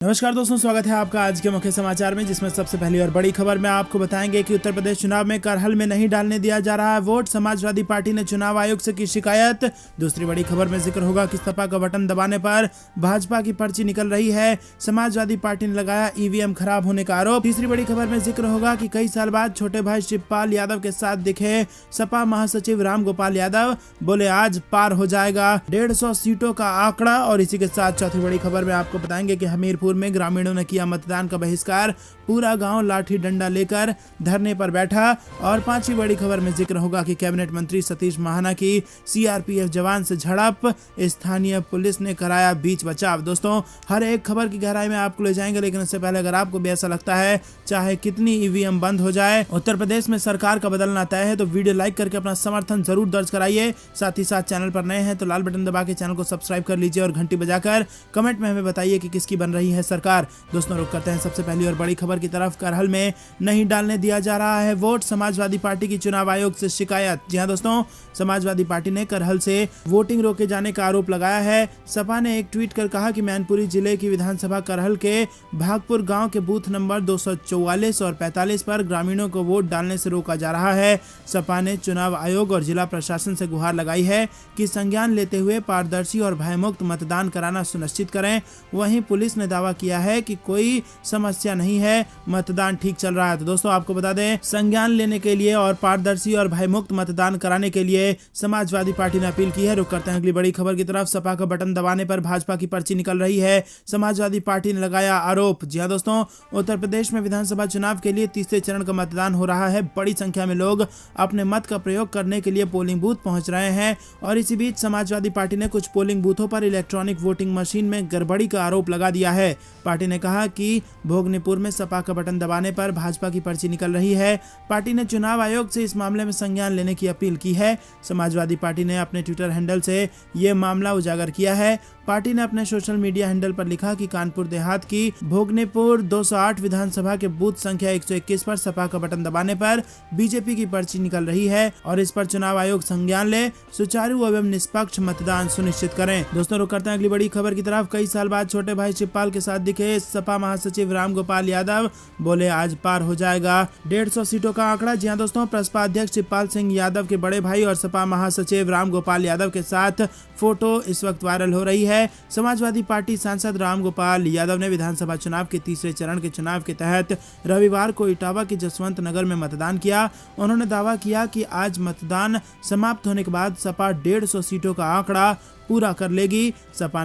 नमस्कार दोस्तों, स्वागत है आपका आज के मुख्य समाचार में, जिसमें सबसे पहली और बड़ी खबर में आपको बताएंगे कि उत्तर प्रदेश चुनाव में करहल में नहीं डालने दिया जा रहा है वोट। समाजवादी पार्टी ने चुनाव आयोग से की शिकायत। दूसरी बड़ी खबर में जिक्र होगा कि सपा का बटन दबाने पर भाजपा की पर्ची निकल रही है। समाजवादी पार्टी ने लगाया ईवीएम खराब होने का आरोप। तीसरी बड़ी खबर में जिक्र होगा कि कई साल बाद छोटे भाई शिवपाल यादव के साथ दिखे सपा महासचिव रामगोपाल यादव, बोले आज पार हो जाएगा 150 सीटों का आंकड़ा। और इसी के साथ चौथी बड़ी खबर में आपको बताएंगे कि हमीरपुर में ग्रामीणों ने किया मतदान का बहिष्कार, पूरा गांव लाठी डंडा लेकर धरने पर बैठा। और पांचवी बड़ी खबर में जिक्र होगा कि कैबिनेट मंत्री सतीश महाना की सीआरपीएफ जवान से झड़प, स्थानीय पुलिस ने कराया बीच बचाव। दोस्तों, हर एक खबर की गहराई में आपको ले जाएंगे, लेकिन इससे पहले अगर आपको भी ऐसा लगता है चाहे कितनी ईवीएम बंद हो जाए, उत्तर प्रदेश में सरकार का बदलना तय है, तो वीडियो लाइक करके अपना समर्थन जरूर दर्ज कराइए। साथ ही साथ चैनल पर नए हैं तो लाल बटन दबा के चैनल को सब्सक्राइब कर लीजिए और घंटी बजाकर कमेंट में हमें बताइए कि किसकी बन रही है सरकार। दोस्तों, रुक करते हैं सबसे पहली और बड़ी खबर की तरफ। करहल में नहीं डालने दिया जा रहा है वोट, समाजवादी पार्टी की चुनाव आयोग से शिकायत। जी हां दोस्तों, समाजवादी पार्टी ने करहल से वोटिंग रोके जाने का आरोप लगाया है। सपा ने एक ट्वीट कर कहा कि मैनपुरी जिले की विधानसभा करहल के भागपुर गांव के बूथ नंबर 244 और 45 पर ग्रामीणों को वोट डालने से रोका जा रहा है। सपा ने चुनाव आयोग और जिला प्रशासन से गुहार लगाई है कि संज्ञान लेते हुए पारदर्शी और भयमुक्त मतदान कराना सुनिश्चित करें। वहीं पुलिस ने दावा किया है कि कोई समस्या नहीं है, मतदान ठीक चल रहा है। तो दोस्तों, आपको बता दें, संज्ञान लेने के लिए और पारदर्शी और भयमुक्त मतदान कराने के लिए समाजवादी पार्टी ने अपील की है। रुक करते हैं अगली बड़ी खबर की तरफ। सपा का बटन दबाने पर भाजपा की पर्ची निकल रही है, समाजवादी पार्टी ने लगाया आरोप। जी हां दोस्तों, उत्तर प्रदेश में विधानसभा चुनाव के लिए तीसरे चरण का मतदान हो रहा है। बड़ी संख्या में लोग अपने मत का प्रयोग करने के लिए पोलिंग बूथ पहुंच रहे हैं। और इसी बीच समाजवादी पार्टी ने कुछ पोलिंग बूथों पर इलेक्ट्रॉनिक वोटिंग मशीन में गड़बड़ी का आरोप लगा दिया है। पार्टी ने कहा कि भोगनीपुर में सपा का बटन दबाने पर भाजपा की पर्ची निकल रही है। पार्टी ने चुनाव आयोग से इस मामले में संज्ञान लेने की अपील की है। समाजवादी पार्टी ने अपने ट्विटर हैंडल से यह मामला उजागर किया है। पार्टी ने अपने सोशल मीडिया हैंडल पर लिखा कि कानपुर देहात की भोगनीपुर 208 विधानसभा के बूथ संख्या 121 पर सपा का बटन दबाने पर बीजेपी की पर्ची निकल रही है और इस पर चुनाव आयोग संज्ञान ले, सुचारू एवं निष्पक्ष मतदान सुनिश्चित करें। दोस्तों, रुक करते हैं अगली बड़ी खबर की तरफ। कई साल बाद छोटे भाई शिवपाल के साथ दिखे सपा महासचिव रामगोपाल यादव, बोले आज पार हो जाएगा 150 सीटों का आंकड़ा। जी हां दोस्तों, प्रसपा अध्यक्ष शिवपाल सिंह यादव के बड़े भाई और सपा महासचिव रामगोपाल यादव के साथ फोटो इस वक्त वायरल हो रही है। समाजवादी पार्टी सांसद रामगोपाल यादव ने विधानसभा चुनाव के तीसरे चरण के चुनाव के तहत रविवार को इटावा के जसवंत नगर में मतदान किया। उन्होंने दावा किया कि आज मतदान समाप्त होने के बाद सपा 150 सीटों का आंकड़ा पूरा कर लेगी। सपा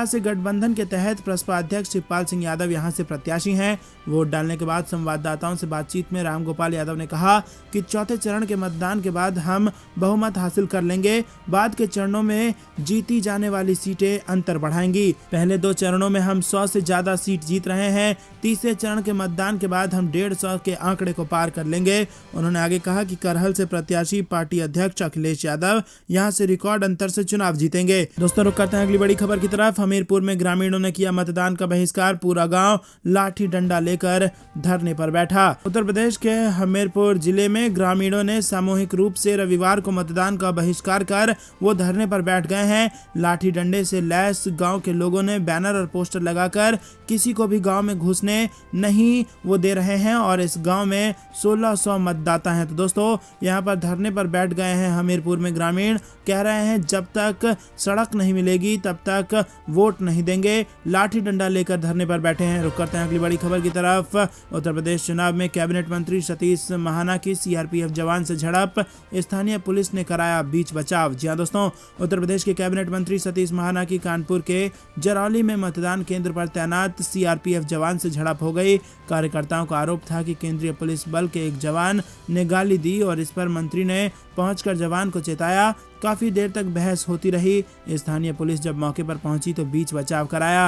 से गठबंधन के तहत प्रसपा अध्यक्ष शिवपाल सिंह यादव यहां से प्रत्याशी हैं। वोट डालने के बाद संवाददाताओं से बातचीत में रामगोपाल यादव ने कहा कि चौथे चरण के मतदान के बाद हम बहुमत हासिल कर लेंगे। बाद के चरणों में जीती जाने वाली सीटें अंतर बढ़ाएंगी। पहले 2 चरणों में हम 100 से ज्यादा सीट जीत रहे हैं। तीसरे चरण के मतदान के बाद हम 150 के आंकड़े को पार कर लेंगे। उन्होंने आगे कहा कि करहल से प्रत्याशी पार्टी अध्यक्ष अखिलेश यादव यहां से रिकॉर्ड अंतर से चुनाव जीतेंगे। दोस्तों, रुक करते हैं अगली बड़ी खबर की तरफ। हमीरपुर में ग्रामीणों ने किया मतदान का बहिष्कार, पूरा गांव लाठी डंडा लेकर धरने पर बैठा। उत्तर प्रदेश के हमीरपुर जिले में ग्रामीणों ने सामूहिक रूप से रविवार को मतदान का बहिष्कार कर वो धरने पर बैठ गए हैं। लाठी डंडे से लैस गांव के लोगों ने बैनर और पोस्टर लगाकर किसी को भी गांव में घुसने नहीं वो दे रहे हैं और इस गांव में 1600 मतदाता हैं। तो दोस्तों, यहां पर धरने पर बैठ गए हैं हमीरपुर में ग्रामीण। कह रहे हैं जब तक सड़क नहीं मिलेगी तब तक वोट नहीं देंगे। लाठी डंडा लेकर धरने पर बैठे हैं। रुक करते हैं अगली बड़ी खबर की तरफ। उत्तर प्रदेश चुनाव में कैबिनेट मंत्री सतीश महाना की सीआरपीएफ जवान से झड़प, स्थानीय पुलिस ने कराया बीच बचाव। जी हां दोस्तों, उत्तर प्रदेश के कैबिनेट मंत्री सतीश महाना की कानपुर के जरौली में मतदान केंद्र पर तैनात सीआरपीएफ जवान से झड़प हो गई। कार्यकर्ताओं का आरोप था कि केंद्रीय पुलिस बल के एक जवान ने गाली दी और इस पर मंत्री ने पहुंचकर जवान को चेताया। काफी देर तक बहस होती रही। स्थानीय पुलिस जब मौके पर पहुंची तो बीच बचाव कराया।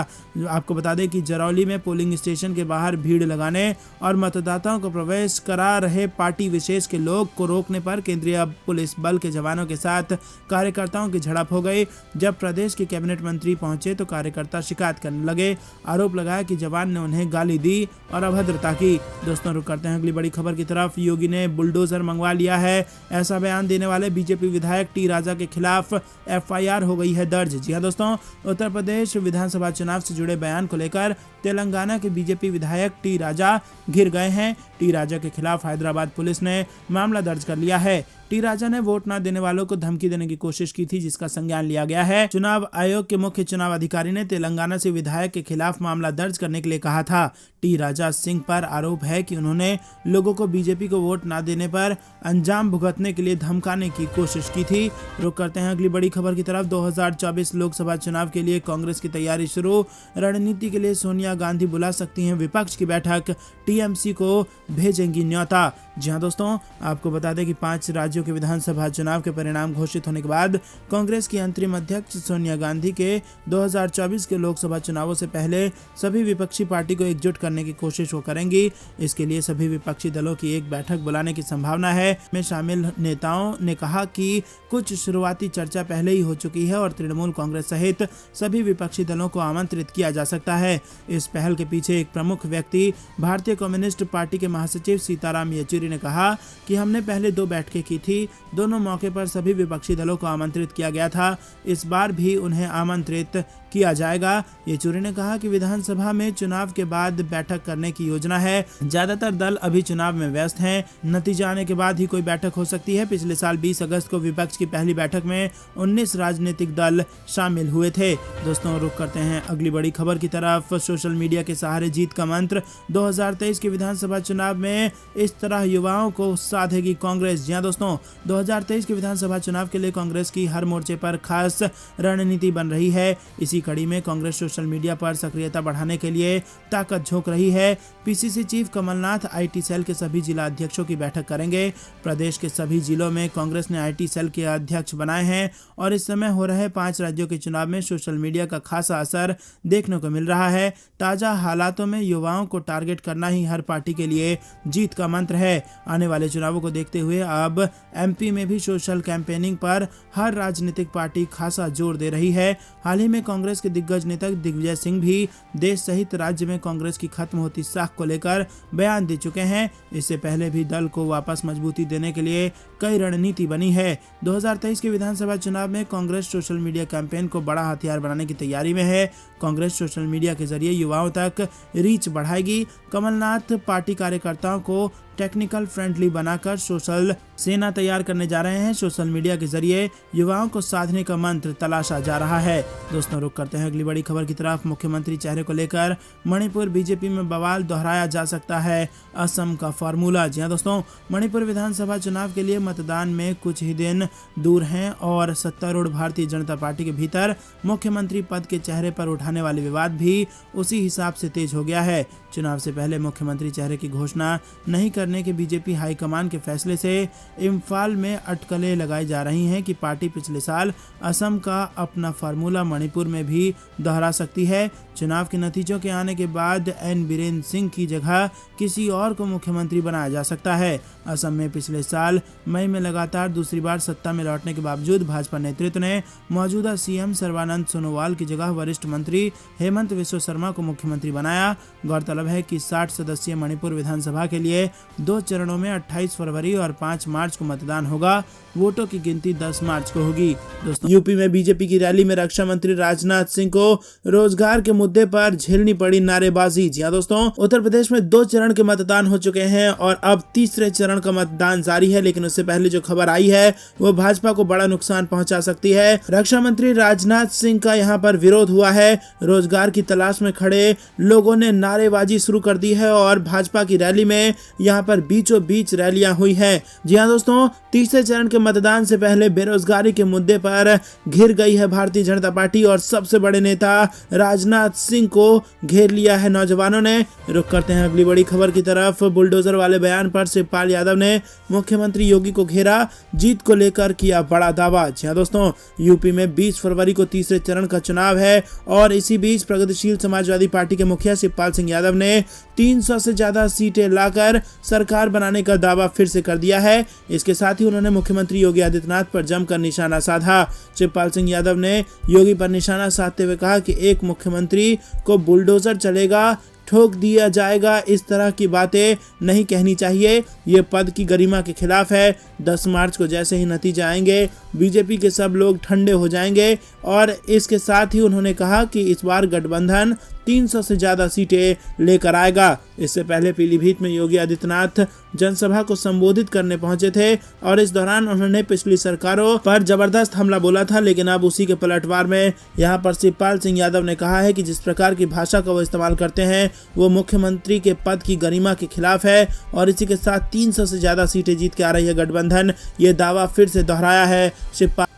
आपको बता दें कि जरौली में पोलिंग स्टेशन के बाहर भीड़ लगाने और मतदाताओं को प्रवेश करा रहे पार्टी विशेष के लोग को रोकने पर केंद्रीय पुलिस बल के जवानों के साथ कार्यकर्ताओं की झड़प हो गई। जब प्रदेश के कैबिनेट मंत्री पहुंचे तो कार्यकर्ता शिकायत करने लगे। आरोप लगाया कि जवान ने उन्हें गाली दी और अभद्रता की। दोस्तों, रुक करते हैं अगली बड़ी खबर की तरफ। योगी ने बुलडोजर मंगवा लिया है, ऐसा बयान बयान देने वाले बीजेपी विधायक टी राजा के खिलाफ एफआईआर हो गई है दर्ज। जी हां दोस्तों, उत्तर प्रदेश विधानसभा चुनाव से जुड़े बयान को लेकर तेलंगाना के बीजेपी विधायक टी राजा घिर गए हैं। टी राजा के खिलाफ हैदराबाद पुलिस ने मामला दर्ज कर लिया है। टी राजा ने वोट न देने वालों को धमकी देने की कोशिश की थी, जिसका संज्ञान लिया गया है। चुनाव आयोग के मुख्य चुनाव अधिकारी ने तेलंगाना से विधायक के खिलाफ मामला दर्ज करने के लिए कहा था। टी राजा सिंह पर आरोप है कि उन्होंने लोगों को बीजेपी को वोट न देने पर अंजाम भुगतने के लिए धमकाने की कोशिश की थी। रुक करते हैं अगली बड़ी खबर की तरफ। 2024 लोकसभा चुनाव के लिए कांग्रेस की तैयारी शुरू। रणनीति के लिए सोनिया गांधी बुला सकती हैं विपक्ष की बैठक, टीएमसी को भेजेंगी न्योता। जी हां दोस्तों, आपको बता दें कि 5 राज्यों के विधानसभा चुनाव के परिणाम घोषित होने के बाद कांग्रेस की अंतरिम अध्यक्ष सोनिया गांधी के 2024 के लोकसभा चुनावों से पहले सभी विपक्षी पार्टी को एकजुट करने की कोशिश वो करेंगी। इसके लिए सभी विपक्षी दलों की एक बैठक बुलाने की संभावना है। में शामिल नेताओं ने कहा कि कुछ शुरुआती चर्चा पहले ही हो चुकी है और तृणमूल कांग्रेस सहित सभी विपक्षी दलों को आमंत्रित किया जा सकता है। इस पहल के पीछे एक प्रमुख व्यक्ति भारतीय कम्युनिस्ट पार्टी के महासचिव सीताराम येचुरी ने कहा कि हमने पहले 2 बैठकें की थी। दोनों मौके पर सभी विपक्षी दलों को आमंत्रित किया गया था। इस बार भी उन्हें आमंत्रित किया जाएगा। येचुरी ने कहा कि विधानसभा में चुनाव के बाद बैठक करने की योजना है। ज्यादातर दल अभी चुनाव में व्यस्त हैं। नतीजा आने के बाद ही कोई बैठक हो सकती है। पिछले साल 20 अगस्त को विपक्ष की पहली बैठक में 19 राजनीतिक दल शामिल हुए थे। दोस्तों, रुक करते हैं अगली बड़ी खबर की तरफ। सोशल मीडिया के सहारे जीत का मंत्र। 2023 के विधानसभा चुनाव में इस तरह युवाओं को साधेगी कांग्रेस। जी हां दोस्तों, 2023 के विधानसभा चुनाव के लिए कांग्रेस की हर मोर्चे पर खास रणनीति बन रही है। इसी कड़ी में कांग्रेस सोशल मीडिया पर सक्रियता बढ़ाने के लिए ताकत झोंक रही है। PCC chief Kamal Nath IT cell के सभी जिला अध्यक्षों की बैठक करेंगे। प्रदेश के सभी जिलों में कांग्रेस ने आईटी सेल के अध्यक्ष बनाए हैं और इस समय हो रहे 5 राज्यों के चुनाव में सोशल मीडिया का खासा असर देखने को मिल रहा है। ताजा हालातों में युवाओं को टारगेट करना ही हर पार्टी के लिए जीत का मंत्र है। आने वाले चुनावों को देखते हुए अब एमपी में भी सोशल कैंपेनिंग पर हर राजनीतिक पार्टी खासा जोर दे रही है। हाल ही में कांग्रेस के दिग्गज नेता दिग्विजय सिंह भी देश सहित राज्य में कांग्रेस की खत्म होती साख को लेकर बयान दे चुके हैं। इससे पहले भी दल को वापस मजबूती देने के लिए कई रणनीति बनी है। 2023 के विधानसभा चुनाव में कांग्रेस सोशल मीडिया कैंपेन को बड़ा हथियार बनाने की तैयारी में है। कांग्रेस सोशल मीडिया के जरिए युवाओं तक रीच बढ़ाएगी। कमलनाथ पार्टी कार्यकर्ताओं को टेक्निकल फ्रेंडली बनाकर सोशल सेना तैयार करने जा रहे हैं। सोशल मीडिया के जरिए युवाओं को साधने का मंत्र तलाशा जा रहा है। दोस्तों, रुक करते हैं अगली बड़ी खबर की तरफ। मुख्यमंत्री चेहरे को लेकर मणिपुर बीजेपी में बवाल, दोहराया जा सकता है असम का फार्मूला। जी हां दोस्तों, मणिपुर विधानसभा चुनाव के लिए मतदान में कुछ ही दिन दूर हैं और सत्तारूढ़ भारतीय जनता पार्टी के भीतर मुख्यमंत्री पद के चेहरे पर उठाने वाले विवाद भी उसी हिसाब से तेज हो गया है। चुनाव से पहले मुख्यमंत्री चेहरे की घोषणा नहीं करने के बीजेपी हाईकमान के फैसले से इम्फाल में अटकलें लगाई जा रही हैं कि पार्टी पिछले साल असम का अपना फार्मूला मणिपुर में भी दोहरा सकती है। चुनाव के नतीजों के आने के बाद एन बीरेन्द्र सिंह की जगह किसी और को मुख्यमंत्री बनाया जा सकता है। असम में पिछले साल मई में लगातार दूसरी बार सत्ता में लौटने के बावजूद भाजपा नेतृत्व ने मौजूदा सीएम सर्बानंद सोनोवाल की जगह वरिष्ठ मंत्री हेमंत बिस्वा शर्मा को मुख्यमंत्री बनाया। गौरतलब है कि 60 सदस्यीय मणिपुर विधानसभा के लिए 2 चरणों में 28 फरवरी और 5 मार्च को मतदान होगा। वोटों की गिनती 10 मार्च को होगी। दोस्तों, यूपी में बीजेपी की रैली में रक्षा मंत्री राजनाथ सिंह को रोजगार के मुद्दे पर झेलनी पड़ी नारेबाजी। जी हां दोस्तों, उत्तर प्रदेश में 2 चरण के मतदान हो चुके हैं और अब तीसरे चरण का मतदान जारी है। लेकिन उससे पहले जो खबर आई है वो भाजपा को बड़ा नुकसान पहुंचा सकती है। रक्षा मंत्री राजनाथ सिंह का यहां पर विरोध हुआ है। रोजगार की तलाश में खड़े लोगों ने नारेबाजी शुरू कर दी है और भाजपा की रैली में यहां पर बीचों बीच रैलियां हुई है। जी हां दोस्तों, तीसरे चरण के मतदान से पहले बेरोजगारी के मुद्दे पर घिर गई है भारतीय जनता पार्टी और सबसे बड़े नेता राजनाथ सिंह को घेर लिया है नौजवानों ने। रुक करते हैं अगली बड़ी खबर की तरफ। बुलडोजर वाले बयान पर शिवपाल यादव ने मुख्यमंत्री योगी को घेरा, जीत को लेकर किया बड़ा दावा। जी हां दोस्तों, यूपी में 20 फरवरी को तीसरे चरण का चुनाव है और इसी बीच प्रगतिशील समाजवादी पार्टी के मुखिया शिवपाल सिंह यादव ने 300 से ज्यादा सीटें लाकर सरकार बनाने का दावा फिर से कर दिया है। इसके साथ ही उन्होंने मुख्यमंत्री योगी आदित्यनाथ पर जमकर निशाना साधा। शिवपाल सिंह यादव ने योगी पर निशाना साधते हुए कहा कि एक मुख्यमंत्री को बुलडोजर चलेगा, ठोक दिया जाएगा, इस तरह की बातें नहीं कहनी चाहिए। ये पद की गरिमा के खिलाफ है। 10 मार्च को जैसे ही नतीजे आएंगे बीजेपी के सब लोग ठंडे हो जाएंगे। और इसके साथ ही उन्होंने कहा कि इस बार गठबंधन 300 से ज्यादा सीटें लेकर आएगा। इससे पहले पीलीभीत में योगी आदित्यनाथ जनसभा को संबोधित करने पहुंचे थे और इस दौरान उन्होंने पिछली सरकारों पर जबरदस्त हमला बोला था, लेकिन अब उसी के पलटवार में यहां पर शिवपाल सिंह यादव ने कहा है कि जिस प्रकार की भाषा का वो इस्तेमाल करते हैं वो मुख्यमंत्री के पद की गरिमा के खिलाफ है। और इसी के साथ 300 से ज्यादा सीटें जीत के आ रही है गठबंधन, ये दावा फिर से दोहराया है शिवपाल।